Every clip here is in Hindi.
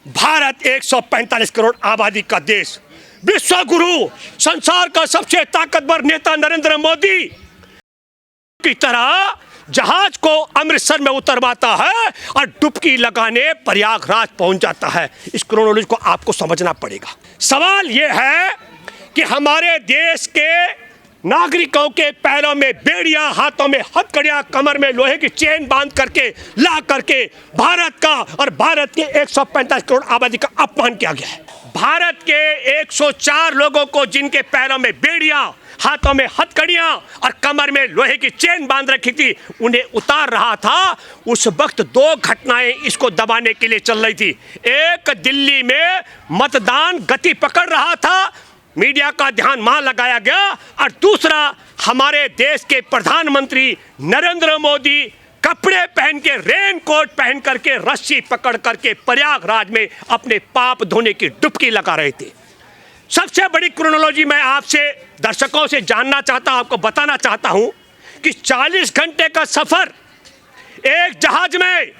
भारत 145 करोड़ आबादी का देश, विश्व गुरु, संसार का सबसे ताकतवर नेता नरेंद्र मोदी की तरह जहाज को अमृतसर में उतरवाता है और डुबकी लगाने प्रयागराज पहुंच जाता है। इस क्रोनोलॉजी को आपको समझना पड़ेगा। सवाल यह है कि हमारे देश के नागरिकों के पैरों में बेड़ियां, हाथों में हथकड़ियां, कमर में लोहे की चेन बांध करके ला करके भारत का और भारत के 145 करोड़ आबादी का अपमान किया गया है। भारत के 104 लोगों को जिनके पैरों में बेड़ियां, हाथों में हथकड़ियां और कमर में लोहे की चेन बांध रखी थी, उन्हें उतार रहा था। उस वक्त दो घटनाएं इसको दबाने के लिए चल रही थी। एक, दिल्ली में मतदान गति पकड़ रहा था, मीडिया का ध्यान वहां लगाया गया, और दूसरा, हमारे देश के प्रधानमंत्री नरेंद्र मोदी कपड़े पहन के, रेन कोट पहन करके, रस्सी पकड़ करके प्रयागराज में अपने पाप धोने की डुबकी लगा रहे थे। सबसे बड़ी क्रोनोलॉजी मैं आपसे, दर्शकों से जानना चाहता हूं, आपको बताना चाहता हूं कि 40 घंटे का सफर एक जहाज में,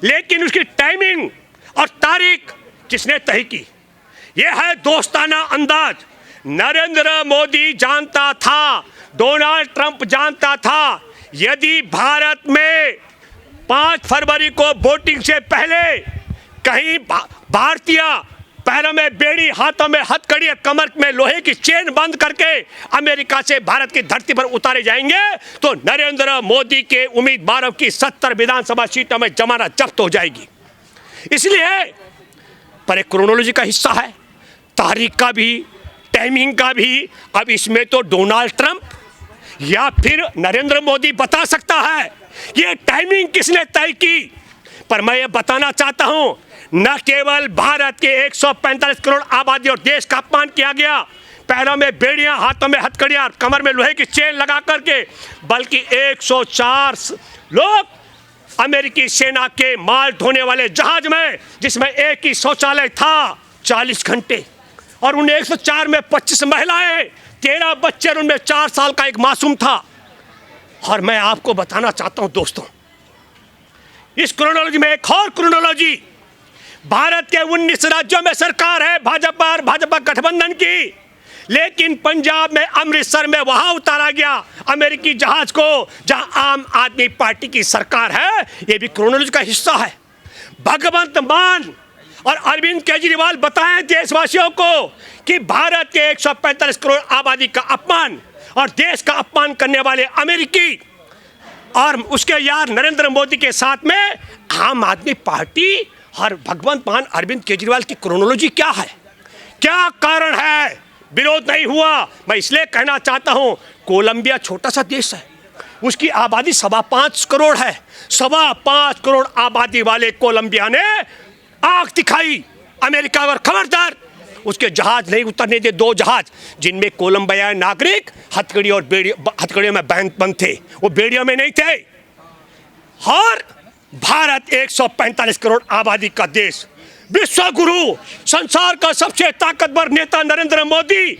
लेकिन उसकी टाइमिंग और तारीख किसने तय की? यह है दोस्ताना अंदाज। नरेंद्र मोदी जानता था, डोनाल्ड ट्रंप जानता था, यदि भारत में 5 फरवरी को वोटिंग से पहले कहीं भारतीय पैरों में बेड़ी, हाथों में हथकड़ी, कमर में लोहे की चेन बंद करके अमेरिका से भारत की धरती पर उतारे जाएंगे तो नरेंद्र मोदी के उम्मीदवारों की 70 विधानसभा सीटों में जमानत जब्त हो जाएगी। इसलिए पर एक क्रोनोलॉजी का हिस्सा है, तारीख का भी, टाइमिंग का भी। अब इसमें तो डोनाल्ड ट्रंप या फिर नरेंद्र मोदी बता सकता है ये टाइमिंग किसने तय की। पर मैं ये बताना चाहता हूं, न केवल भारत के 145 करोड़ आबादी और देश का अपमान किया गया, पैरों में बेड़ियां, हाथों में हथकड़ियां, कमर में लोहे की चेन लगा करके, बल्कि 104 लोग अमेरिकी सेना के माल ढोने वाले जहाज में, जिसमें एक ही शौचालय था, 40 घंटे, और उन 104 में 25 महिलाएं, 13 बच्चे, उनमें 4 साल का एक मासूम था। और मैं आपको बताना चाहता हूं दोस्तों, इस क्रोनोलॉजी में एक और क्रोनोलॉजी, भारत के 19 राज्यों में सरकार है भाजपा और भाजपा गठबंधन की, लेकिन पंजाब में, अमृतसर में वहां उतारा गया अमेरिकी जहाज को जहां आम आदमी पार्टी की सरकार है। यह भी क्रोनोलॉजी का हिस्सा है। भगवंत मान और अरविंद केजरीवाल बताएं देशवासियों को कि भारत के 145 करोड़ आबादी का अपमान और देश का अपमान करने वाले अमेरिकी और उसके यार नरेंद्र मोदी के साथ में आम आदमी पार्टी और भगवंत मान अरविंद केजरीवाल की क्रोनोलॉजी क्या है, क्या कारण है? विरोध नहीं हुआ। मैं इसलिए कहना चाहता हूं, कोलंबिया छोटा सा देश है, उसकी आबादी 5.25 करोड़ है। 5.25 करोड़ आबादी वाले कोलंबिया ने आंख दिखाई अमेरिका और, खबरदार उसके जहाज नहीं उतरने दे। 2 जहाज जिनमें कोलंबिया नागरिक हथकड़ी और हथकड़ियों में बंद थे, वो बेड़ियों में नहीं थे। और भारत 145 करोड़ आबादी का देश, विश्व गुरु, संसार का सबसे ताकतवर नेता नरेंद्र मोदी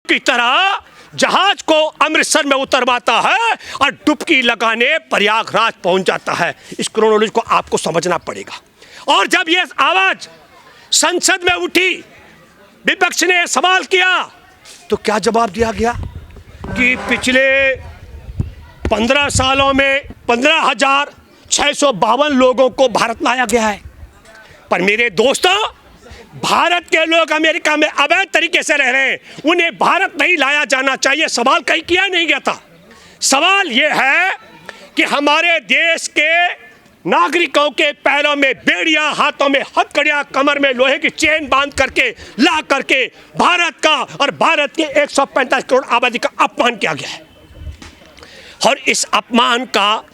की तरह जहाज को अमृतसर में उतरवाता है और डुबकी लगाने प्रयागराज पहुंच जाता है। इस क्रोनोलॉजी को आपको समझना पड़ेगा। और जब यह आवाज संसद में उठी, विपक्ष ने सवाल किया, तो क्या जवाब दिया गया कि पिछले 15 सालों में 15,652 लोगों को भारत लाया गया है। पर मेरे दोस्तों, भारत के लोग अमेरिका में अवैध तरीके से रह रहे हैं, उन्हें भारत नहीं लाया जाना चाहिए, सवाल कहीं किया नहीं गया था। सवाल यह है कि हमारे देश के नागरिकों के पैरों में बेड़ियां, हाथों में हथकड़ियां, कमर में लोहे की चेन बांध करके ला करके भारत का और भारत के 145 करोड़ आबादी का अपमान किया गया है। और इस अपमान का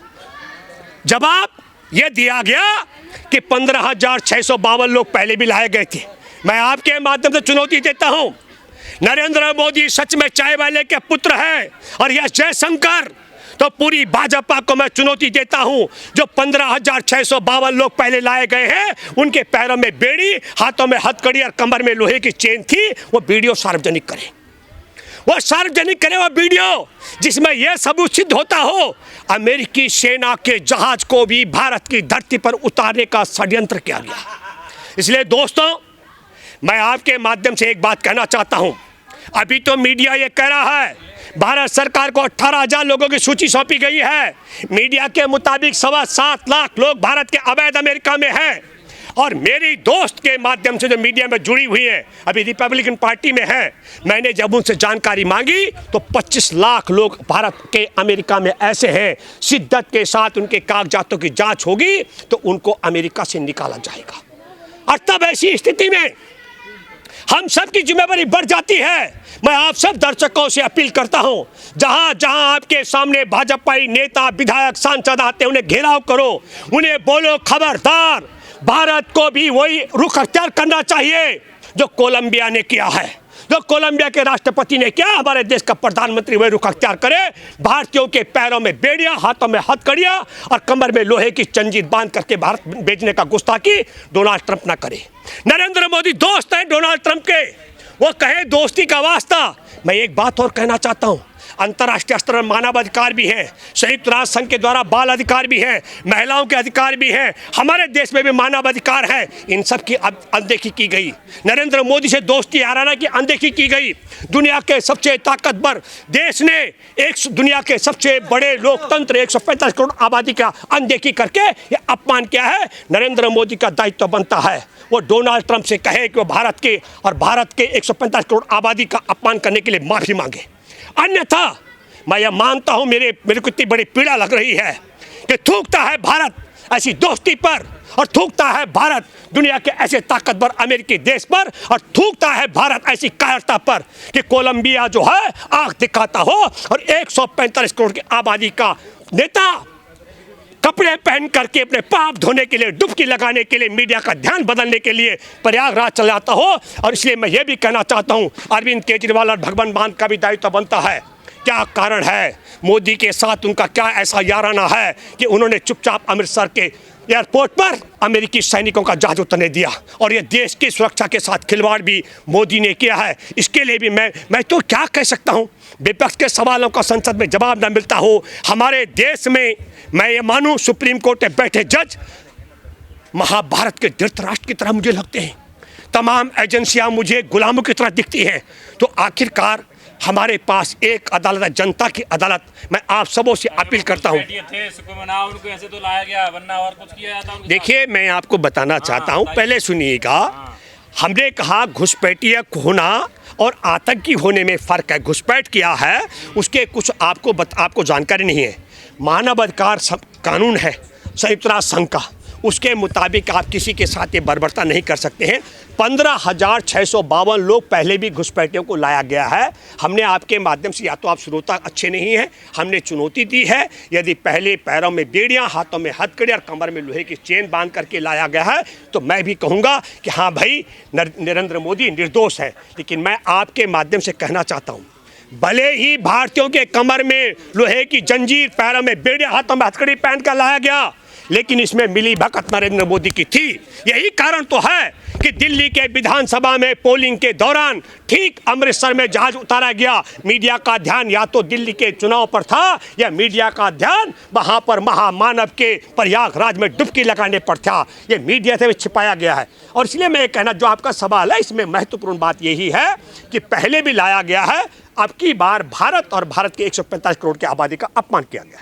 जवाब यह दिया गया कि 15,652 लोग पहले भी लाए गए थे। मैं आपके माध्यम से चुनौती देता हूं, नरेंद्र मोदी सच में चाय वाले के पुत्र है और यह जयशंकर, तो पूरी भाजपा को मैं चुनौती देता हूं, जो 15,652 लोग पहले लाए गए हैं, उनके पैरों में बेड़ी, हाथों में हथकड़ी और कमर में लोहे की चेन थी, वो वीडियो सार्वजनिक करें। वो सार्वजनिक करे वो वीडियो जिसमें यह सबूत सिद्ध होता हो अमेरिकी सेना के जहाज को भी भारत की धरती पर उतारने का षड्यंत्र किया गया। इसलिए दोस्तों, मैं आपके माध्यम से एक बात कहना चाहता हूं। अभी तो मीडिया ये कह रहा है भारत सरकार को 18,000 लोगों की सूची सौंपी गई है। मीडिया के मुताबिक 7.25 लाख लोग भारत के अवैध अमेरिका में हैं। और मेरी दोस्त के माध्यम से जो मीडिया में जुड़ी हुई है, अभी रिपब्लिकन पार्टी में है, मैंने जब उनसे जानकारी मांगी तो 25 लाख लोग भारत के अमेरिका में ऐसे हैं, शिद्दत के साथ उनके कागजातों की जांच होगी तो उनको अमेरिका से निकाला जाएगा। और तब ऐसी स्थिति में हम सब की जिम्मेदारी बढ़ जाती है। मैं आप सब दर्शकों से अपील करता हूं, जहां जहां आपके सामने भाजपाई नेता, विधायक, सांसद आते हैं, उन्हें घेराव करो, उन्हें बोलो खबरदार, भारत को भी वही रुख अख्तियार करना चाहिए जो कोलंबिया ने किया है, जो कोलंबिया के राष्ट्रपति ने किया। हमारे देश का प्रधानमंत्री वही रुख अख्तियार करे। भारतीयों के पैरों में बेड़ियां, हाथों में हथकड़ियां और कमर में लोहे की जंजीर बांध करके भारत बेचने का गुस्ताखी डोनाल्ड ट्रंप ना करे। नरेंद्र मोदी दोस्त हैं डोनाल्ड ट्रंप के, वो कहे दोस्ती का वास्ता। मैं एक बात और कहना चाहता हूं, अंतर्राष्ट्रीय स्तर पर मानवाधिकार भी है, संयुक्त राष्ट्र संघ के द्वारा बाल अधिकार भी है, महिलाओं के अधिकार भी हैं, हमारे देश में भी मानवाधिकार है। इन सब की अनदेखी की गई। नरेंद्र मोदी से दोस्ती याराना की अनदेखी की गई। दुनिया के सबसे ताकतवर देश ने दुनिया के सबसे बड़े लोकतंत्र 145 करोड़ आबादी का अनदेखी करके ये अपमान किया है। नरेंद्र मोदी का दायित्व बनता है वो डोनाल्ड ट्रंप से कहे कि वो भारत के 145 करोड़ आबादी का अपमान करने के लिए माफी मांगे। अन्यथा मैं यह मानता हूं, मेरे को इतनी बड़ी पीड़ा लग रही है कि थूकता है भारत ऐसी दोस्ती पर, और थूकता है भारत दुनिया के ऐसे ताकतवर अमेरिकी देश पर, और थूकता है भारत ऐसी कायरता पर कि कोलंबिया जो है आंख दिखाता हो और 145 करोड़ की आबादी का नेता कपड़े पहन करके अपने पाप धोने के लिए, डुबकी लगाने के लिए, मीडिया का ध्यान बदलने के लिए प्रयागराज चला जाता हो। और इसलिए मैं ये भी कहना चाहता हूँ, अरविंद केजरीवाल और भगवंत मान का भी दायित्व बनता है। क्या कारण है, मोदी के साथ उनका क्या ऐसा याराना है कि उन्होंने चुपचाप अमृतसर के एयरपोर्ट पर अमेरिकी सैनिकों का जहाज उतरने दिया। और ये देश की सुरक्षा के साथ खिलवाड़ भी मोदी ने किया है। इसके लिए भी मैं तो क्या कह सकता हूँ, विपक्ष के सवालों का संसद में जवाब न मिलता हो। हमारे देश में मैं ये मानूं, सुप्रीम कोर्ट में बैठे जज महाभारत के धृतराष्ट्र की तरह मुझे लगते हैं। तमाम एजेंसियां मुझे गुलामों की तरह दिखती हैं। तो आखिरकार हमारे पास एक अदालत है, जनता की अदालत। मैं आप सबों से अपील करता हूं। देखिए, मैं आपको बताना चाहता हूं, पहले सुनिएगा। हमने कहा घुसपैठिया होना और आतंकी होने में फ़र्क है। घुसपैठ किया है उसके कुछ आपको जानकारी नहीं है। मानवाधिकार कानून है संयुक्त राष्ट्र संघ का, उसके मुताबिक आप किसी के साथ ये बर्बरता नहीं कर सकते हैं। 15,652 लोग पहले भी घुसपैठियों को लाया गया है। हमने आपके माध्यम से, या तो आप श्रोता अच्छे नहीं हैं, हमने चुनौती दी है। यदि पहले पैरों में बेड़ियां, हाथों में हथकड़ी और कमर में लोहे की चेन बांध करके लाया गया है तो मैं भी कहूँगा कि हाँ भाई, नरेंद्र मोदी निर्दोष है। लेकिन मैं आपके माध्यम से कहना चाहता हूँ, भले ही भारतीयों के कमर में लोहे की जंजीर, पैरों में बेड़ियां, हाथों में हथकड़ी पहन कर लाया गया, लेकिन इसमें मिली भगत नरेंद्र मोदी की थी। यही कारण तो है कि दिल्ली के विधानसभा में पोलिंग के दौरान ठीक अमृतसर में जहाज उतारा गया। मीडिया का ध्यान या तो दिल्ली के चुनाव पर था, या मीडिया का ध्यान वहां पर महामानव के प्रयागराज में डुबकी लगाने पर था। ये मीडिया से भी छिपाया गया है। और इसलिए मैं कहना, जो आपका सवाल है, इसमें महत्वपूर्ण बात यही है कि पहले भी लाया गया है, अब की बार भारत और भारत के 145 करोड़ की आबादी का अपमान किया गया है।